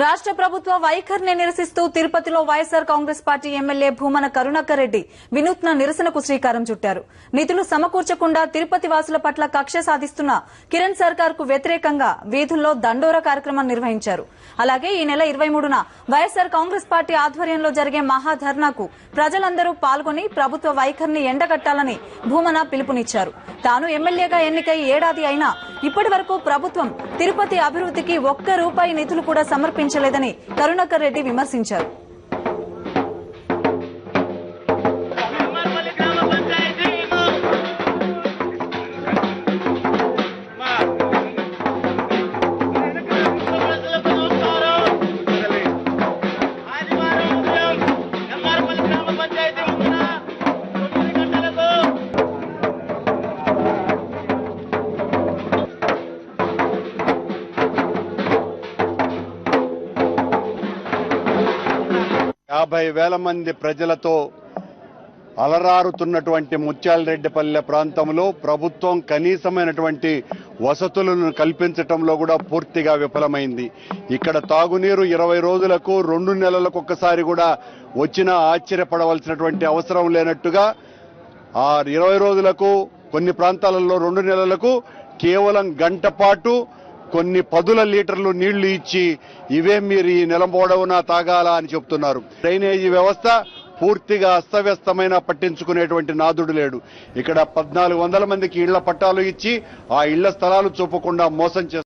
రాష్ట్ర ప్రభుత్వ వైఖరిని నిరసిస్తూ తిరుపతిలో వైఎస్సార్ కాంగ్రెస్ పార్టీ ఎమ్మెల్యే భూమన కరుణాకర్ రెడ్డి వినూత్న నిరసనకు శ్రీకారం చుట్టారు. నిధులు సమకూర్చకుండా తిరుపతి వాసుల పట్ల కక్ష సాధిస్తున్న కిరణ్ సర్కార్ కు వ్యతిరేకంగా వీధుల్లో దండోరా కార్యక్రమం నిర్వహించారు. అలాగే ఈ నెల 23న వైఎస్సార్ కాంగ్రెస్ పార్టీ ఆధ్వర్యంలో జరిగే మహాధర్నాకు ప్రజలందరూ పాల్గొని ప్రభుత్వ వైఖరిని ఎండగట్టాలని భూమన పిలుపునిచ్చారు. తాను ఎమ్మెల్యేగా ఎన్నికై ఏడాది అయినా ఇప్పటి వరకు ప్రభుత్వం తిరుపతి అభివృద్ధికి ఒక్క రూపాయి నిధులు కూడా సమర్పించలేదని కరుణాకర్ రెడ్డి విమర్శించారు. మంది ప్రజలతో అలరారుతున్నటువంటి ముత్యాలరెడ్డిపల్లె ప్రాంతంలో ప్రభుత్వం కనీసమైనటువంటి వసతులను కల్పించడంలో కూడా పూర్తిగా విఫలమైంది. ఇక్కడ తాగునీరు 20 రోజులకు 2 నెలలకు ఒక్కసారి కూడా వచ్చినా ఆశ్చర్యపడవలసినటువంటి అవసరం లేనట్టుగా ఆ 20 రోజులకు కొన్ని ప్రాంతాలలో 2 నెలలకు కేవలం గంట పాటు కొన్ని పదుల లీటర్లు నీళ్లు ఇచ్చి ఇవే మీరు ఈ నెల పొడవునా తాగాల అని చెప్తున్నారు. డ్రైనేజీ వ్యవస్థ పూర్తిగా అస్తవ్యస్తమైన పట్టించుకునేటువంటి నాదుడు లేడు. ఇక్కడ 1400 మందికి ఇళ్ల పట్టాలు ఇచ్చి ఆ ఇళ్ల స్థలాలు చూపకుండా మోసం చేస్తారు.